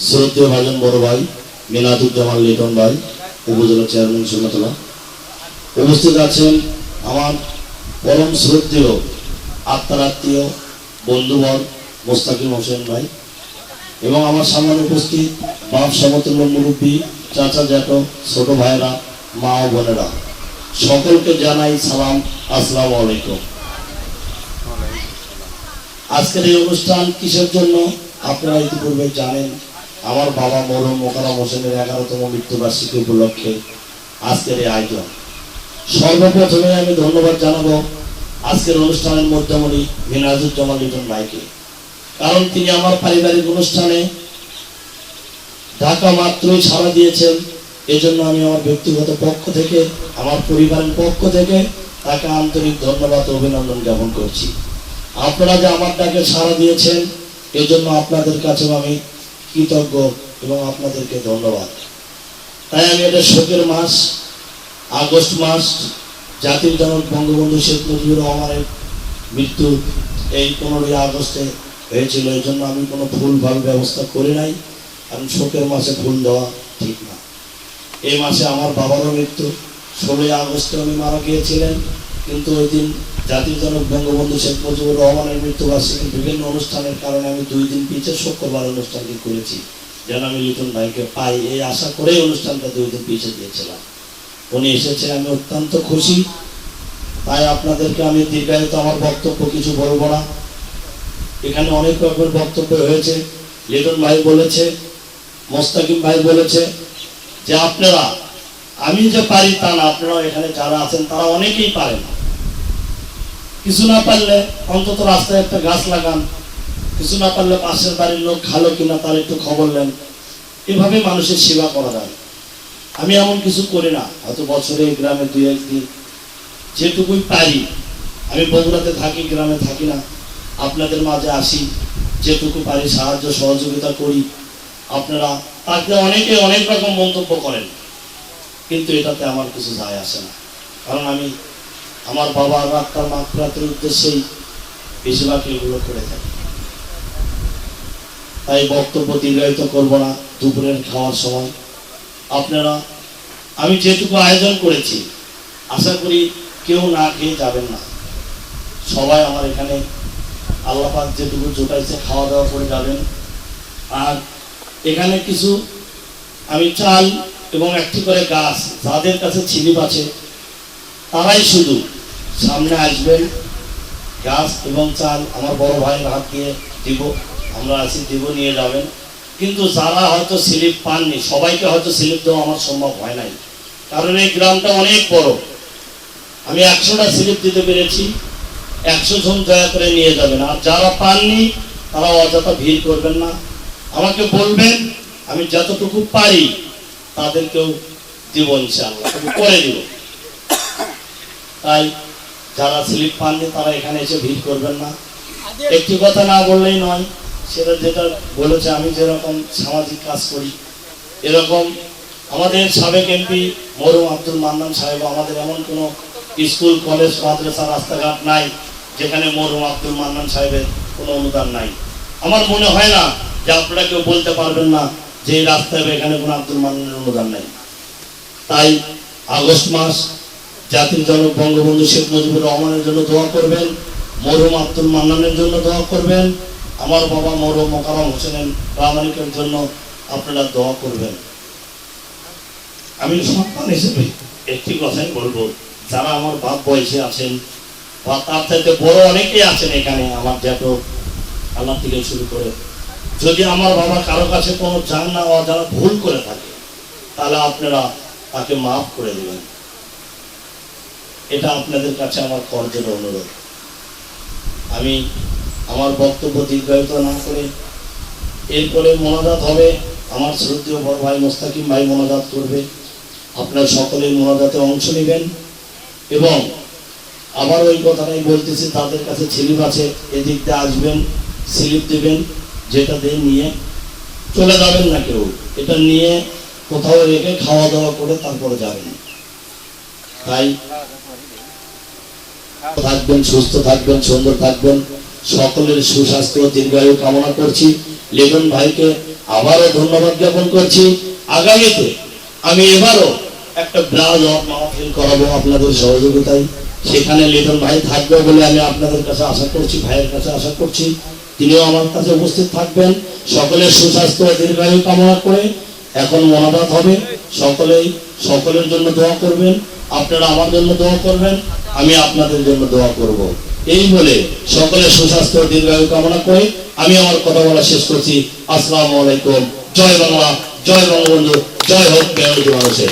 শ্রদ্ধেয় ভাজন বড় ভাই মিনাতুজ্জামান লিটন ভাই, উপজেলা চেয়ারম্যান সুন্নতলা। উপস্থিত আছেন আমার পরম শ্রদ্ধেয় আত্মারাত্মীয় বন্ধুবর মোস্তাকিম হোসেন ভাই, এবং আমার সামনে উপস্থিত বাপ সমতুল্য মুরব্বী, চাচা জ্যাঠো, ছোট ভাইয়েরা, মা ও বোনেরা, সকলকে জানাই সালাম, আসসালামু আলাইকুম। আজকের এই অনুষ্ঠান কিসের জন্য আপনারা ইতিপূর্বে জানেন। আমার বাবা মরহুম মোকাররম হোসেনের 11তম মৃত্যুবার্ষিকী উপলক্ষে আজকের এই আয়োজন। সর্বপ্রথমে আমি ধন্যবাদ জানাবো আজকের অনুষ্ঠানের মধ্যমণি মিনাজুজ্জামান লিটন ভাইকে, কারণ তিনি আমার পারিবারিক অনুষ্ঠানে ঢাকা মাত্রই সাড়া দিয়েছেন। এজন্য আমি আমার ব্যক্তিগত পক্ষ থেকে, আমার পরিবারের পক্ষ থেকে তাকে আন্তরিক ধন্যবাদ ও অভিনন্দন জ্ঞাপন করছি। আপনারা যে আমার ডাকে সাড়া দিয়েছেন, এজন্য আপনাদের কাছেও আমি কৃতজ্ঞ এবং আপনাদেরকে ধন্যবাদ। তাই আমি এটা শোকের মাস, আগস্ট মাস, জাতির জনক বঙ্গবন্ধু শেখ মুজিবুর রহমানের মৃত্যু এই 15ই আগস্টে হয়েছিল। এই জন্য আমি কোনো ফুলভাবে ব্যবস্থা করি নাই, কারণ শোকের মাসে ফুল দেওয়া ঠিক না। এই মাসে আমার বাবারও মৃত্যু, 16ই আগস্টে উনি মারা গিয়েছিলেন, কিন্তু ওই দিন জাতির জনক বঙ্গবন্ধু শেখ মুজিবুর রহমানের মৃত্যুবার্ষিকী বিভিন্ন অনুষ্ঠানের কারণে আমি 2 দিন পিছিয়ে শুক্রবার অনুষ্ঠানটি করেছি, যেন আমি লিটন ভাইকে পাই, এই আশা করেই অনুষ্ঠানটা 2 দিন পিছিয়ে দিয়েছিলাম। উনি এসেছে, আমি অত্যন্ত খুশি। তাই আপনাদেরকে আমি দীর্ঘায়িত আমার বক্তব্য কিছু বলবো না। এখানে অনেক রকমের বক্তব্য হয়েছে। লিটন ভাই বলেছে, মোস্তাকিম ভাই বলেছে যে আপনারা, আমি যে পারি তা না, আপনারা এখানে যারা আছেন তারা অনেকেই পারেন। কিছু না পারলে অন্তত রাস্তায় একটা গাছ লাগান, কিছু না পারলে পাশের বাড়ির লোক খালো কিনা তার একটু খবর নেন। এভাবে মানুষের সেবা করা যায়। আমি এমন কিছু করি না, হয়তো বছরে গ্রামে 2-1 দিন যেটুকুই পারি। আমি বগুড়াতে থাকি, গ্রামে থাকি না, আপনাদের মাঝে আসি, যেটুকু পারি সাহায্য সহযোগিতা করি। আপনারা তাকে অনেকে অনেক রকম মন্তব্য করেন, কিন্তু এটাতে আমার কিছু যায় আসে না, কারণ আমি আমার বাবার আত্মার মাগফিরাতের উদ্দেশ্যেই বেশিরভাগ এগুলো করে থাকি। তাই বক্তব্য দীর্ঘায়িত করব না। দুপুরের খাওয়ার সময় আপনারা, আমি যেটুকু আয়োজন করেছি, আশা করি কেউ না খেয়ে যাবেন না। সবাই আমার এখানে আল্লাহ পাক যেটুকু জোটাইছে খাওয়া দাওয়া করে যাবেন। আর এখানে কিছু আমি চাল এবং একটি করে গাছ, যাদের কাছে ছিলিপ আছে তারাই শুধু সামনে আসবেন। গাছ এবং চাল আমার বড় ভাইয়ের হাত দিয়ে দিব, আমরা আছি, দিব, নিয়ে যাবেন। কিন্তু যারা হয়তো স্লিপ পাননি, সবাইকে হয়তো স্লিপ দেওয়া আমার সম্ভব হয় নাই, কারণ এই গ্রামটা অনেক বড়। আমি 100টা স্লিপ দিতে পেরেছি। 100 জন দয়া করে নিয়ে যাবেন। আর যারা পাননি তারা অযথা ভিড় করবেন না, আমাকে বলবেন, আমি যতটুকু পারি তাদেরকেও দিব, ইনশাআল্লাহ করে দিব। তাই যারা স্লিপ পাননি তারা এখানে এসে ভিড় করবেন না। একটি কথা না বললেই নয়, সেটা যেটা বলেছে, আমি যেরকম সামাজিক কাজ করি, এরকম আমাদের সাবেক এমপি মরহুম আব্দুল মান্নান সাহেব, আমাদের এমন কোনো স্কুল, কলেজ, মাদ্রাসা, রাস্তাঘাট নাই যেখানে মরহুম আব্দুল মান্নান সাহেবের কোনো অনুদান নাই। আমার মনে হয় না যে আপনারা কেউ বলতে পারবেন না যে এই রাস্তায় এখানে কোনো আব্দুল মান্নানের অনুদান নাই। তাই আগস্ট মাস, জাতির জনক বঙ্গবন্ধু শেখ মুজিবুর রহমানের জন্য দোয়া করবেন, মরহুম আব্দুল মান্নানের জন্য দোয়া করবেন, আমার বাবা মরহুম মোকাররম হোসেনের প্রামাণিকের জন্য আপনারা দোয়া করবেন। আমি সন্তান হিসেবে একটি কথাই বলবো, যারা আমার বাপ বয়সে আছেন বা তার চাইতে বড় অনেকেই আছেন এখানে, আমার জ্যাঠো, আল্লাহ থেকে শুরু করে, যদি আমার বাবা কারো কাছে কোনো জানা বা যারা ভুল করে থাকে, তাহলে আপনারা তাকে মাফ করে দেবেন। এটা আপনাদের কাছে আমার করজোর অনুরোধ। আমি আমার বক্তব্য দীর্ঘায়িত না করে এরপরে মোনাজাত হবে। আমার শ্রদ্ধেয় বড় ভাই মোস্তাকিম ভাই মোনাজাত করবে, আপনারা সকলেই মোনাজাতে অংশ নেবেন। এবং আবার ওই কথাটাই বলতেছি, তাদের কাছে স্লিপ আছে, এদিক দিয়ে আসবেন, স্লিপ দেবেন, যেটা দিয়ে নিয়ে চলে যাবেন না কেউ, এটা নিয়ে কোথাও রেখে খাওয়া দাওয়া করে তারপরে যাবেন। তাই থাকবেন, সুস্থ থাকবেন, সুন্দর থাকবেন, সকলের সুস্বাস্থ্য দীর্ঘায়ু কামনা করছি। লিটন ভাইকে আবারও ধন্যবাদ জ্ঞাপন করছি। আগামীতে আমি এবারও একটা ব্লাউজ মাহফিল করাবো আপনাদের সহযোগিতায়, সেখানে লিটন ভাই থাকবে বলে আমি আপনাদের কাছে আশা করছি, ভাইয়ের কাছে আশা করছি তিনিও আমার কাছে উপস্থিত থাকবেন। সকলের সুস্বাস্থ্য ও দীর্ঘায়ু কামনা করে এখন মোনাজাত হবে। সকলের জন্য দোয়া করবেন, আপনারা আমার জন্য দোয়া করবেন, আমি আপনাদের জন্য দোয়া করব। এই বলে সকলের সুস্বাস্থ্য ও দীর্ঘায়ু কামনা করে আমি আমার কথা বলা শেষ করছি। আসসালামু আলাইকুম। জয় বাংলা, জয় বঙ্গবন্ধু, জয় হোক বাংলাদেশের মানুষের।